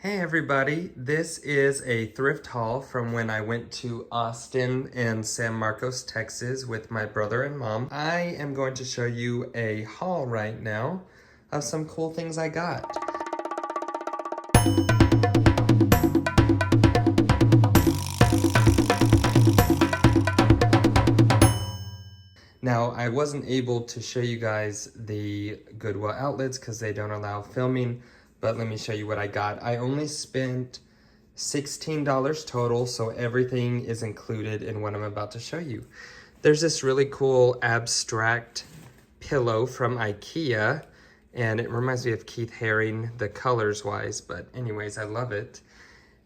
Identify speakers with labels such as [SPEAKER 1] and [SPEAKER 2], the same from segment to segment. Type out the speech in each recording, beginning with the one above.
[SPEAKER 1] Hey everybody, this is a thrift haul from when I went to Austin and San Marcos, Texas with my brother and mom. I am going to show you a haul right now of some cool things I got. Now, I wasn't able to show you guys the Goodwill outlets because they don't allow filming, but let me show you what I got. I only spent $16 total, so everything is included in what I'm about to show you. There's this really cool abstract pillow from IKEA, and it reminds me of Keith Haring, the colors-wise, but anyways, I love it.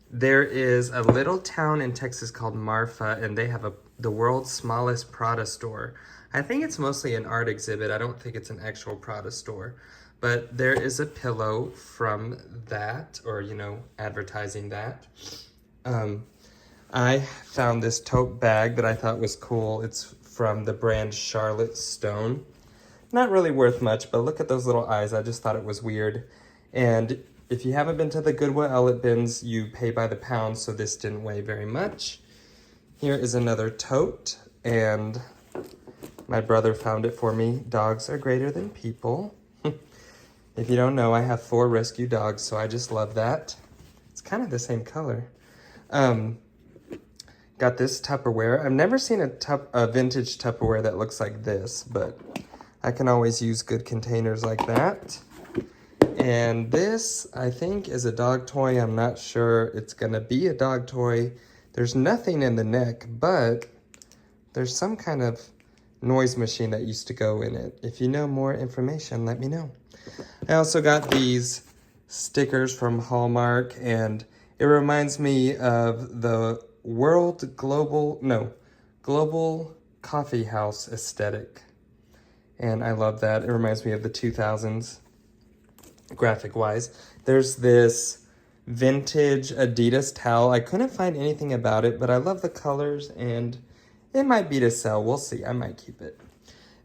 [SPEAKER 1] There is a little town in Texas called Marfa, and they have the world's smallest Prada store. I think it's mostly an art exhibit. I don't think it's an actual Prada store. But there is a pillow from that, or, you know, advertising that. I found this tote bag that I thought was cool. It's from the brand Charlotte Stone. Not really worth much, but look at those little eyes. I just thought it was weird. And if you haven't been to the Goodwill outlet bins, you pay by the pound, so this didn't weigh very much. Here is another tote, and my brother found it for me. Dogs are greater than people. If you don't know, I have 4 rescue dogs, so I just love that. It's kind of the same color. Got this Tupperware. I've never seen a vintage Tupperware that looks like this, but I can always use good containers like that. And this, I think, is a dog toy. I'm not sure it's gonna be a dog toy. There's nothing in the neck, but there's some kind of noise machine that used to go in it. If you know more information, let me know. I also got these stickers from Hallmark, and it reminds me of the global coffee house aesthetic. And I love that. It reminds me of the 2000s, graphic-wise. There's this vintage Adidas towel. I couldn't find anything about it, but I love the colors, and it might be to sell. We'll see. I might keep it.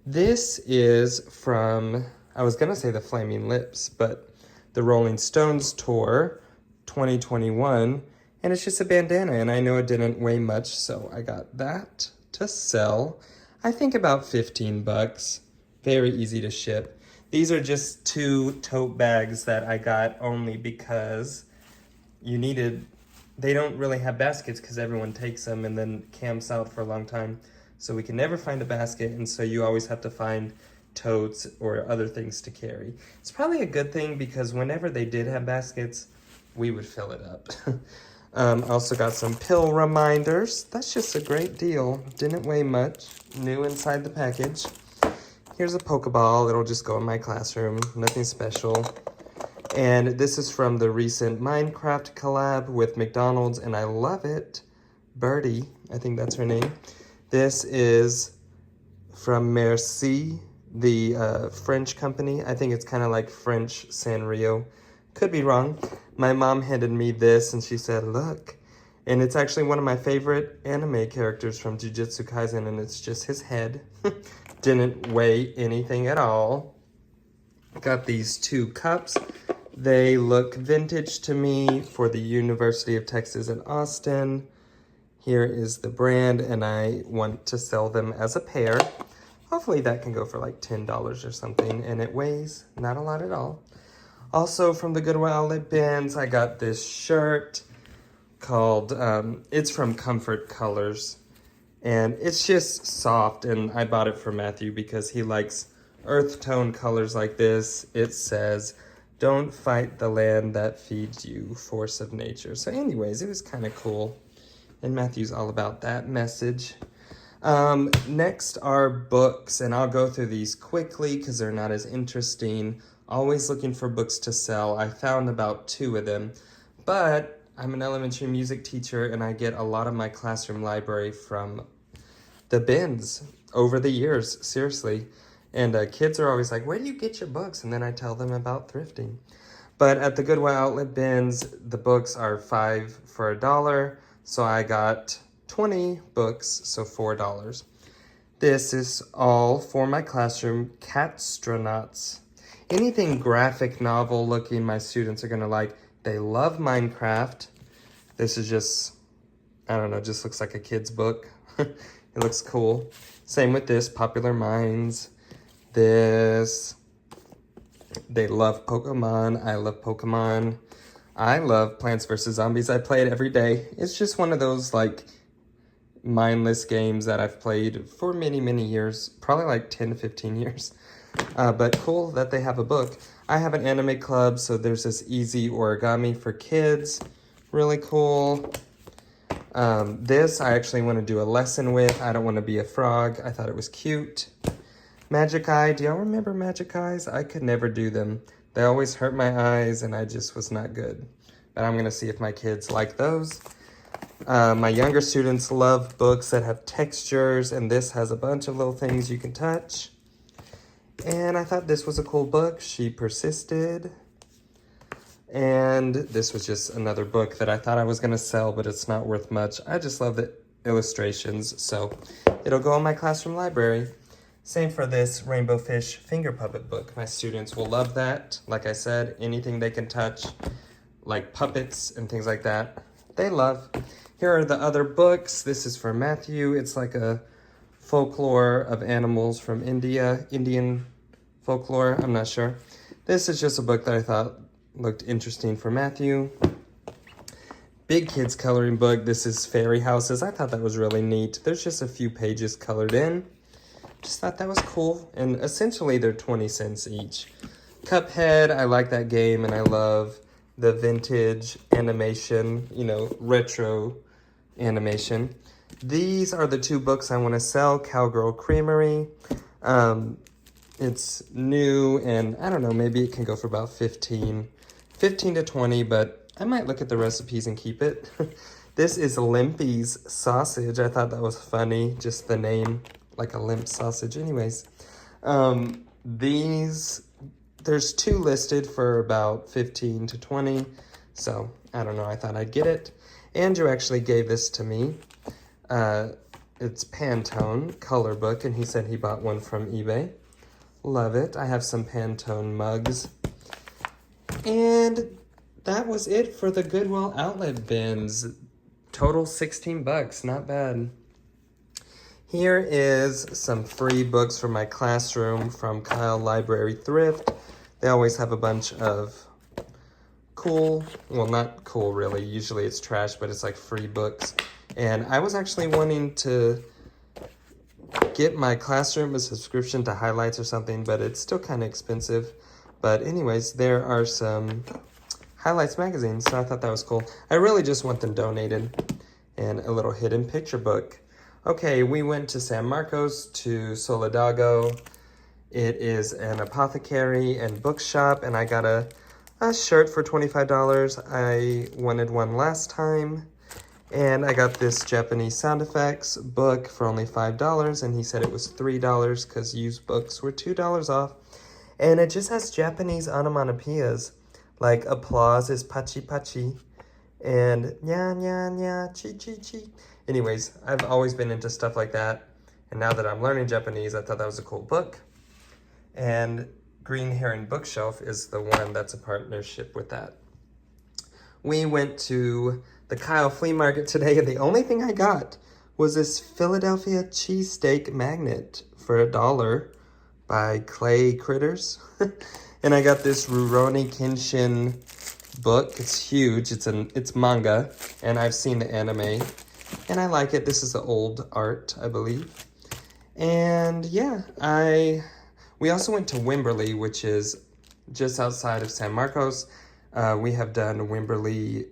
[SPEAKER 1] This is from, I was going to say the Flaming Lips, but the Rolling Stones tour 2021, and it's just a bandana, and I know it didn't weigh much, so I got that to sell. I think about 15 bucks. Very easy to ship. These are just 2 tote bags that I got only because they don't really have baskets because everyone takes them and then camps out for a long time. So we can never find a basket, and so you always have to find totes or other things to carry. It's probably a good thing because whenever they did have baskets, we would fill it up. Also got some pill reminders. That's just a great deal. Didn't weigh much. New inside the package. Here's a Pokeball. It'll just go in my classroom. Nothing special. And this is from the recent Minecraft collab with McDonald's, and I love it. Birdie, I think that's her name. This is from Merci, the French company. I think it's kind of like French Sanrio. Could be wrong. My mom handed me this, and she said, look. And it's actually one of my favorite anime characters from Jujutsu Kaisen, and it's just his head. Didn't weigh anything at all. Got these 2 cups. They look vintage to me for the University of Texas in Austin. Here is the brand, and I want to sell them as a pair. Hopefully that can go for like $10 or something, and it weighs not a lot at all. Also from the Goodwill outlet bins, I got this shirt called, it's from Comfort Colors, and it's just soft, and I bought it for Matthew because he likes earth tone colors like this. It says, don't fight the land that feeds you, force of nature. So anyways, it was kind of cool. And Matthew's all about that message. Next are books, and I'll go through these quickly because they're not as interesting. Always looking for books to sell. I found about 2 of them, but I'm an elementary music teacher, and I get a lot of my classroom library from the bins over the years, seriously. And kids are always like, where do you get your books? And then I tell them about thrifting. But at the Goodwill outlet bins, the books are 5 for $1. So I got 20 books, so $4. This is all for my classroom, Catstronauts. Anything graphic novel looking my students are gonna like. They love Minecraft. This is just, I don't know, just looks like a kid's book. It looks cool. Same with this, Popular Minds. This, they love Pokemon. I love Pokemon. I love Plants vs. Zombies. I play it every day. It's just one of those like mindless games that I've played for many, many years. Probably like 10 to 15 years. But cool that they have a book. I have an anime club, so there's this easy origami for kids. Really cool. This I actually want to do a lesson with. I don't want to be a frog. I thought it was cute. Magic Eye. Do y'all remember Magic Eyes? I could never do them. They always hurt my eyes, and I just was not good. But I'm going to see if my kids like those. My younger students love books that have textures, and this has a bunch of little things you can touch. And I thought this was a cool book. She Persisted. And this was just another book that I thought I was going to sell, but it's not worth much. I just love the illustrations, so it'll go in my classroom library. Same for this Rainbow Fish finger puppet book. My students will love that. Like I said, anything they can touch, like puppets and things like that, they love. Here are the other books. This is for Matthew. It's like a folklore of animals from India, Indian folklore, I'm not sure. This is just a book that I thought looked interesting for Matthew. Big kids coloring book. This is fairy houses. I thought that was really neat. There's just a few pages colored in. Just thought that was cool. And essentially they're 20 cents each. Cuphead, I like that game, and I love the vintage animation, you know, retro animation. These are the two books I want to sell. Cowgirl Creamery. It's new, and I don't know, maybe it can go for about 15 to 20, but I might look at the recipes and keep it. This is Limpy's sausage. I thought that was funny, just the name, like a limp sausage. Anyways, there's two listed for about 15 to 20, so I don't know, I thought I'd get it. Andrew actually gave this to me. It's Pantone color book, and he said he bought one from eBay. Love it. I have some Pantone mugs. And that was it for the Goodwill outlet bins. Total 16 bucks, not bad. Here is some free books for my classroom from Kyle Library Thrift. They always have a bunch of cool, well, not cool really, usually it's trash, but it's like free books. And I was actually wanting to get my classroom a subscription to Highlights or something, but it's still kind of expensive. But anyways, there are some Highlights magazines, so I thought that was cool. I really just want them donated. And a little hidden picture book. Okay, we went to San Marcos, to Solidago. It is an apothecary and bookshop, and I got a shirt for $25. I wanted one last time. And I got this Japanese sound effects book for only $5, and he said it was $3 because used books were $2 off. And it just has Japanese onomatopoeias, like applause is pachi pachi, and nya nya nya, chi chi chi. Anyways, I've always been into stuff like that, and now that I'm learning Japanese, I thought that was a cool book. And Green Heron Bookshelf is the one that's a partnership with that. We went to the Kyle Flea Market today, and the only thing I got was this Philadelphia cheesesteak magnet for $1 by Clay Critters. And I got this Rurouni Kenshin book. It's huge. It's manga, and I've seen the anime, and I like it. This is the old art, I believe. And yeah, we also went to Wimberley, which is just outside of San Marcos. We have done Wimberley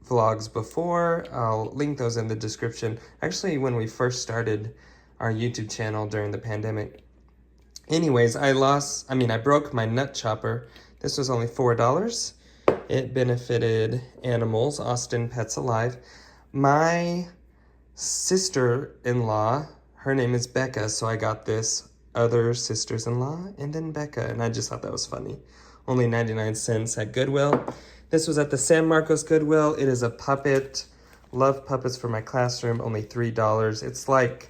[SPEAKER 1] vlogs before. I'll link those in the description. Actually, when we first started our YouTube channel during the pandemic. Anyways, I broke my nut chopper. This was only $4. It benefited animals, Austin Pets Alive. My sister-in-law, her name is Becca, so I got this other sisters-in-law and then Becca, and I just thought that was funny. Only 99 cents at Goodwill. This was at the San Marcos Goodwill. It is a puppet. Love puppets for my classroom, only $3. It's like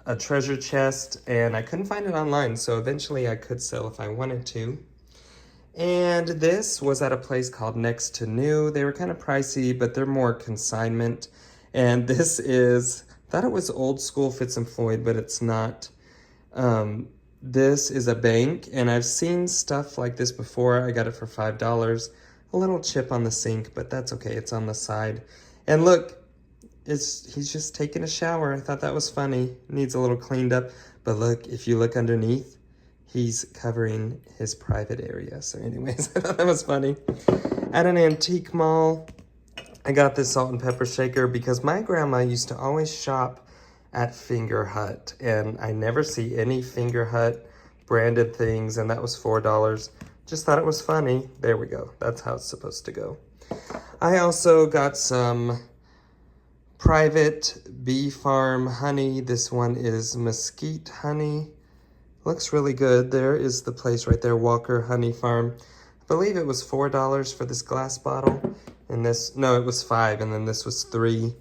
[SPEAKER 1] a treasure chest, and I couldn't find it online, so eventually I could sell if I wanted to. And this was at a place called Next to New. They were kind of pricey, but they're more consignment. And this is, I thought it was old school Fitz and Floyd, but it's not. This is a bank, and I've seen stuff like this before. I got it for $5. A little chip on the sink, but that's okay. It's on the side. And look, he's just taking a shower. I thought that was funny. Needs a little cleaned up. But look, if you look underneath, he's covering his private area. So anyways, I thought that was funny. At an antique mall, I got this salt and pepper shaker because my grandma used to always shop at Finger Hut, and I never see any Finger Hut branded things, and that was $4. Just thought it was funny. There we go. That's how it's supposed to go. I also got some private bee farm honey. This one is mesquite honey. Looks really good. There is the place right there, Walker Honey Farm. I believe it was $4 for this glass bottle. And this, no, it was $5, and then this was $3.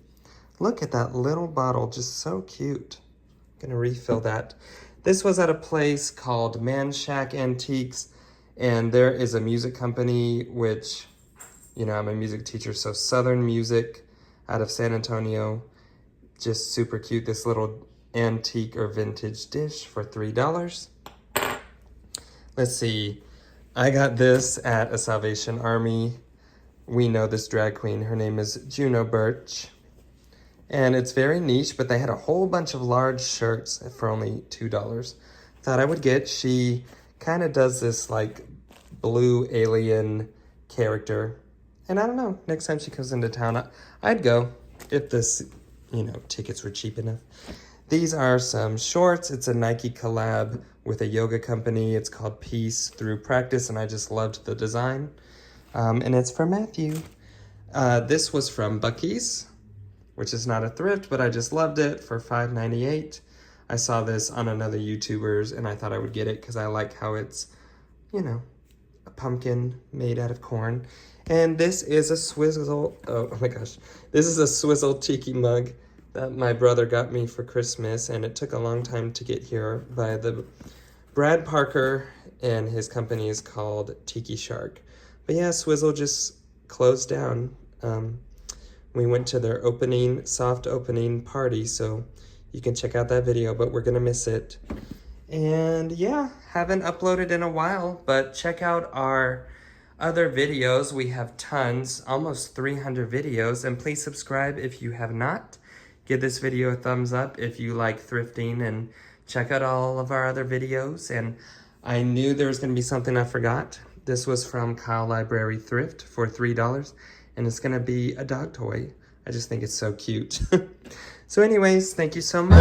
[SPEAKER 1] Look at that little bottle, just so cute. I'm gonna refill that. This was at a place called Man Shack Antiques, and there is a music company, which, you know, I'm a music teacher, so Southern Music out of San Antonio. Just super cute, this little antique or vintage dish for $3. Let's see, I got this at a Salvation Army. We know this drag queen, her name is Juno Birch. And it's very niche, but they had a whole bunch of large shirts for only $2. Thought I would get, she kind of does this like blue alien character. And I don't know, next time she comes into town, I'd go if this, you know, tickets were cheap enough. These are some shorts. It's a Nike collab with a yoga company. It's called Peace Through Practice, and I just loved the design. And it's for Matthew. This was from Buc-ee's, which is not a thrift, but I just loved it for $5.98. I saw this on another YouTuber's, and I thought I would get it because I like how it's, you know, a pumpkin made out of corn. And this is a swizzle, oh my gosh. This is a swizzle tiki mug that my brother got me for Christmas, and it took a long time to get here by the Brad Parker, and his company is called Tiki Shark. But yeah, Swizzle just closed down. We went to their soft opening party, so you can check out that video, but we're gonna miss it. And yeah, haven't uploaded in a while, but check out our other videos. We have tons, almost 300 videos, and please subscribe if you have not. Give this video a thumbs up if you like thrifting, and check out all of our other videos. And I knew there was gonna be something I forgot. This was from Kyle Library Thrift for $3, and it's gonna be a dog toy. I just think it's so cute. So anyways, thank you so much.